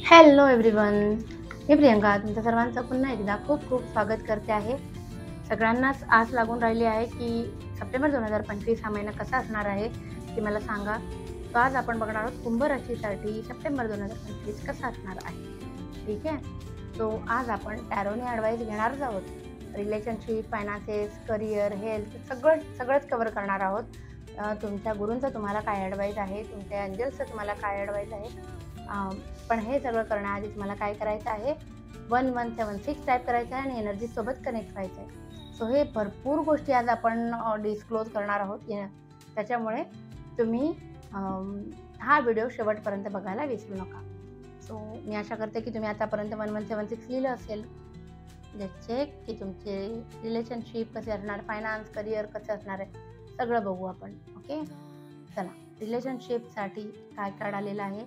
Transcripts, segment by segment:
Hello everyone, मी प्रियंका तुमच्या सर्वांचं पुन्हा एकदा खूप खूप स्वागत करते आहे. सगळ्यांनाच आस लागून राहिली आहे की सप्टेंबर 2025 हा महिना कसा असणार आहे ते मला सांगा. तो आज आपण बघणार आहोत कुंभ राशीसाठी सप्टेंबर 2025 कसा असणार आहे. ठीक आहे, तो आज आपण टॅरोने ॲडवाईस घेणारच आहोत. रिलेशनशिप, फायनान्सेस, करिअर, हेल्थ सगळंच कव्हर करणार आहोत. तुमच्या गुरूंचा तुम्हाला काय ॲडवाईस आहे, तुमच्या एंजल्सचं तुम्हाला काय ॲडवाईस आहे. पण हे सगळं करण्याआधी तुम्हाला काय करायचं आहे, 1176 टाईप करायचं आहे आणि एनर्जीसोबत कनेक्ट व्हायचं आहे. सो हे भरपूर गोष्टी आज आपण डिस्क्लोज करणार आहोत. त्याच्यामुळे तुम्ही हा व्हिडिओ शेवटपर्यंत बघायला विसरू नका. सो मी आशा करते की तुम्ही आतापर्यंत 1176 लिहिलं असेल. चेक की तुमचे रिलेशनशिप कसे असणार, फायनान्स, करिअर कसं असणार आहे, सगळं बघू आपण. ओके, चला. रिलेशनशिपसाठी काय कार्ड आलेलं आहे.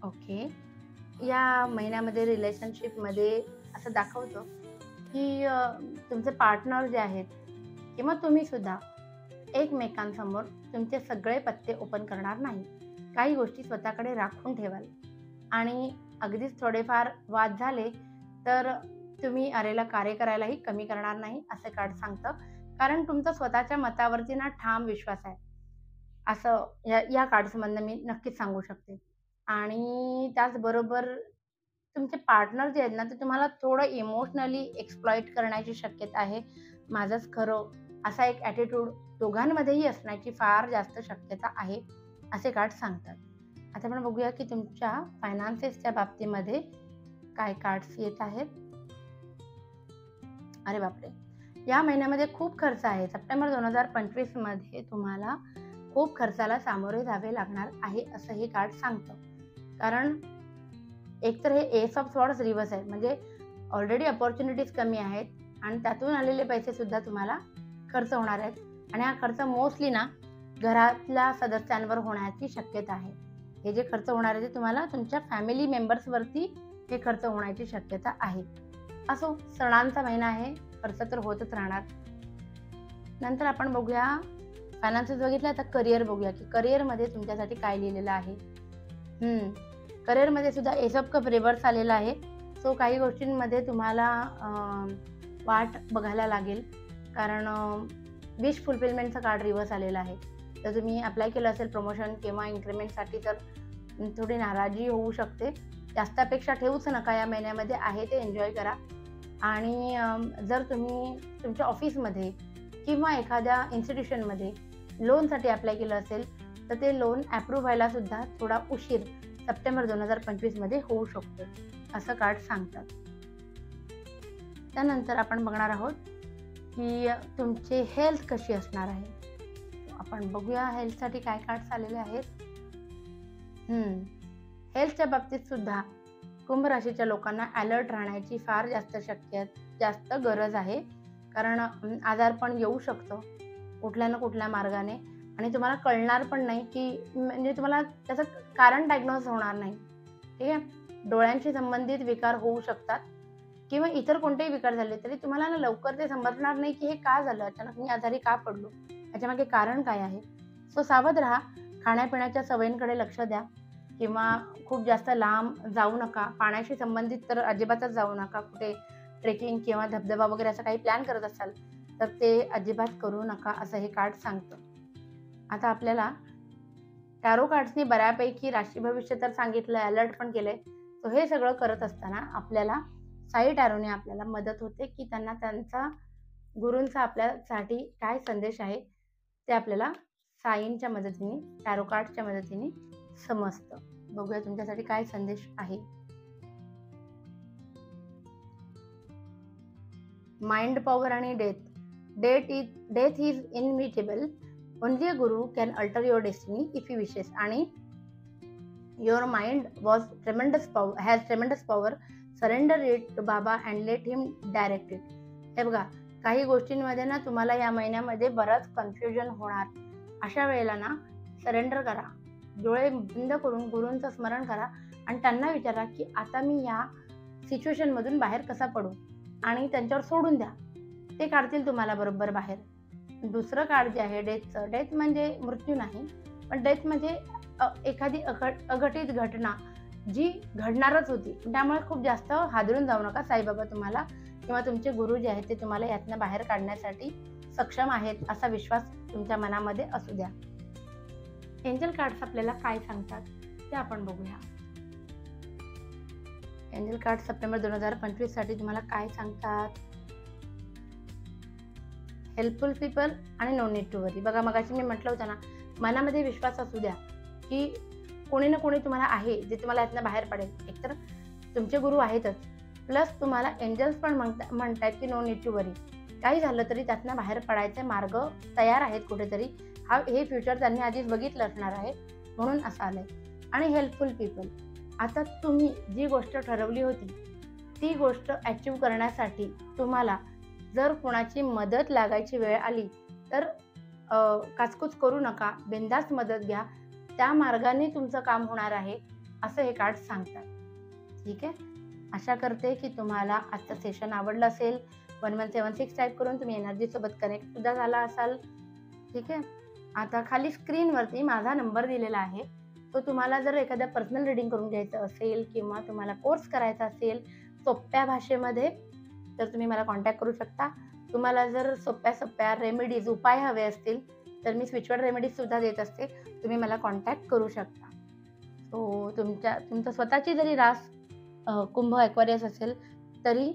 ओके, या महिन्यामध्ये रिलेशनशिपमध्ये असं दाखवतो की तुमचे पार्टनर जे आहेत किंवा तुम्हीसुद्धा एकमेकांसमोर तुमचे सगळे पत्ते ओपन करणार नाही. काही गोष्टी स्वतःकडे राखून ठेवाल आणि अगदीच थोडेफार वाद झाले तर तुम्ही अरेला कार्य करायलाही कमी करणार नाही, असं कार्ड सांगतं. कारण तुमचा स्वतःच्या मतावरती ना ठाम विश्वास आहे, असं या कार्ड्समधनं मी नक्कीच सांगू शकते. आणि त्याचबरोबर तुमचे पार्टनर जे आहेत ना, ते तुम्हाला थोडं इमोशनली एक्सप्लॉइट करण्याची शक्यता आहे. माझंच खरं असा एक ॲटिट्यूड दोघांमध्येही असण्याची फार जास्त शक्यता आहे, असे कार्ड सांगतात. आता आपण बघूया की तुमच्या फायनान्सेसच्या बाबतीमध्ये काय कार्ड्स येत आहेत. अरे बापरे, या महिन्यामध्ये खूप खर्च आहे. सप्टेंबर 2025 मध्ये तुम्हाला खूप खर्चाला सामोरे जावे लागणार आहे, असं हे कार्ड सांगतं. कारण एकतर हे एस ऑफ स्वॉर्ड्स रिव्हर्स आहे, म्हणजे ऑलरेडी अपॉर्च्युनिटीज कमी आहेत आणि त्यातून आलेले पैसे सुद्धा तुम्हाला खर्च होणार आहेत आणि हा खर्च मोस्टली ना घरातल्या सदस्यांवर होण्याची शक्यता आहे. हे जे खर्च होणार आहे ते तुम्हाला तुमच्या फॅमिली मेंबर्सवरती हे खर्च होण्याची शक्यता आहे. असो, सणांचा महिना आहे, खर्च तर होतच राहणार. नंतर आपण बघूया फायनान्सेस बघितलं, आता करिअर बघूया की करिअरमध्ये तुमच्यासाठी काय लिहिलेलं आहे. करिअरमध्ये सुद्धा एस ऑफ कप रिव्हर्स आलेला आहे. सो काही गोष्टींमध्ये तुम्हाला वाट बघायला लागेल, कारण विश फुलफिलमेंटचं कार्ड रिव्हर्स आलेलं आहे. तर तुम्ही अप्लाय केलं असेल प्रमोशन किंवा इन्क्रीमेंटसाठी, तर थोडी नाराजी होऊ शकते. जास्त अपेक्षा ठेवूच नका या महिन्यामध्ये, आहे ते एन्जॉय करा. आणि जर तुम्ही तुमच्या ऑफिसमध्ये किंवा एखाद्या इन्स्टिट्यूशनमध्ये लोनसाठी अप्लाय केलं असेल तर ते लोन ॲप्रूव्ह व्हायला सुद्धा थोडा उशीर सप्टेंबर 2025 मध्ये होऊ शकतो, असं कार्ड सांगतात. त्यानंतर आपण बघणार आहोत की तुमची हेल्थ कशी असणार आहे. आपण बघूया हेल्थसाठी काय कार्ड्स आलेले आहेत. हेल्थच्या बाबतीत सुद्धा कुंभ राशीच्या लोकांना अलर्ट राहण्याची फार जास्त गरज आहे. कारण आजारपण येऊ शकतं कुठल्या ना कुठल्या मार्गाने आणि तुम्हाला कळणार पण नाही की, म्हणजे तुम्हाला त्याचं कारण डायग्नोज होणार नाही. ठीक आहे, डोळ्यांशी संबंधित विकार होऊ शकतात किंवा इतर कोणतेही विकार झाले तरी तुम्हाला ना लवकर ते समजणार नाही की हे का झालं, अचानक मी आजारी का पडलो, याच्यामागे कारण काय आहे. सो सावध राहा, खाण्यापिण्याच्या सवयींकडे लक्ष द्या किंवा खूप जास्त लांब जाऊ नका. पाण्याशी संबंधित तर अजिबातच जाऊ नका. कुठे ट्रेकिंग किंवा धबधबा वगैरे असं काही प्लॅन करत असाल तर ते अजिबात करू नका, असं हे कार्ड सांगतं. आता आपल्याला टॅरो कार्ड्सनी बऱ्यापैकी राशी भविष्य तर सांगितलं, अलर्ट पण केलंय. सो हे सगळं करत असताना आपल्याला साई टॅरोने आपल्याला मदत होते की त्यांना त्यांचा गुरूंचा आपल्यासाठी काय संदेश आहे ते आपल्याला साईंच्या मदतीने, टॅरो कार्डच्या मदतीने समजतं. बघूया तुमच्यासाठी काय संदेश आहे. माइंड पॉवर आणि death is inevitable. Only a guru can alter your destiny if he wishes. आणि your mind has tremendous power. Surrender it to Baba and let him direct it. हे बघा, काही गोष्टींमध्ये ना तुम्हाला या महिन्यामध्ये बरंच कन्फ्युजन होणार. अशा वेळेला ना सरेंडर करा, डोळे बंद करून गुरूंचं स्मरण करा आणि त्यांना विचारा की आता मी या सिच्युएशनमधून बाहेर कसा पडू, आणि त्यांच्यावर सोडून द्या, ते काढतील तुम्हाला बरोबर बाहेर. दुसरं कार्ड जे आहे डेथचं, डेथ म्हणजे मृत्यू नाही, पण डेथ म्हणजे एखादी अघटित घटना जी घडणारच होती. त्यामुळे खूप जास्त हादरून जाऊ नका. साईबाबा तुम्हाला किंवा तुमचे गुरु जे आहेत ते तुम्हाला यातनं बाहेर काढण्यासाठी सक्षम आहेत, असा विश्वास तुमच्या मनामध्ये असू द्या. एंजल कार्ड्स आपल्याला काय सांगतात ते आपण बघूया. एंजल कार्ड सप्टेंबर 2025 साठी तुम्हाला काय सांगतात? हेल्पफुल पीपल आणि नो नीड टू वरी. बघा, मगाशी मी म्हटलं होतं ना, मनामध्ये विश्वास असू द्या की कोणी ना कोणी तुम्हाला आहे जे तुम्हाला यातनं बाहेर पडेल. एकतर तुमचे गुरु आहेतच, प्लस तुम्हाला एंजल्स पण म्हणतायत की नो नीड टू वरी. काही झालं तरी त्यातनं बाहेर पडायचे मार्ग तयार आहेत कुठेतरी. हे फ्युचर त्यांनी आधीच बघितलं असणार आहे, म्हणून असं आलंय. आणि हेल्पफुल पीपल, आता तुम्ही जी गोष्ट ठरवली होती ती गोष्ट अचीव्ह करण्यासाठी तुम्हाला जर कोणाची मदत लागायची वेळ आली तर काचकूच करू नका, बिनधास्त मदत घ्या. त्या मार्गाने तुमचं काम होणार आहे, असं हे कार्ड सांगतात. ठीक आहे. आशा करते की तुम्हाला आजचं सेशन आवडलं असेल. 1176 टाईप करून तुम्ही एनर्जीसोबत कनेक्ट सुद्धा झाला असाल. ठीक आहे. आता खाली स्क्रीनवरती माझा नंबर दिलेला आहे. तो तुम्हाला जर एखाद्या पर्सनल रीडिंग करून घ्यायचं असेल किंवा तुम्हाला कोर्स करायचा असेल सोप्या भाषेमध्ये, तर तुम्ही मला कॉन्टॅक्ट करू शकता. तुम्हाला जर सोप्या रेमेडीज, उपाय हवे असतील तर मी स्पिरिच्युअल रेमेडीज सुद्धा देत असते. तुम्ही मला कॉन्टॅक्ट करू शकता. सो तुमचं स्वतःची जरी रास कुंभ ॲक्वेरियस असेल तरी,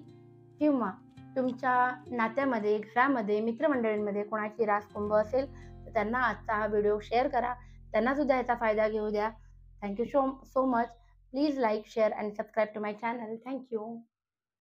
किंवा तुमच्या नात्यामध्ये, घरामध्ये, मित्रमंडळींमध्ये कोणाची रास कुंभ असेल तर त्यांना आजचा हा व्हिडिओ शेअर करा. त्यांना सुद्धा याचा फायदा घेऊ द्या. Thank you so much. Please like, share and subscribe to my channel. Thank you.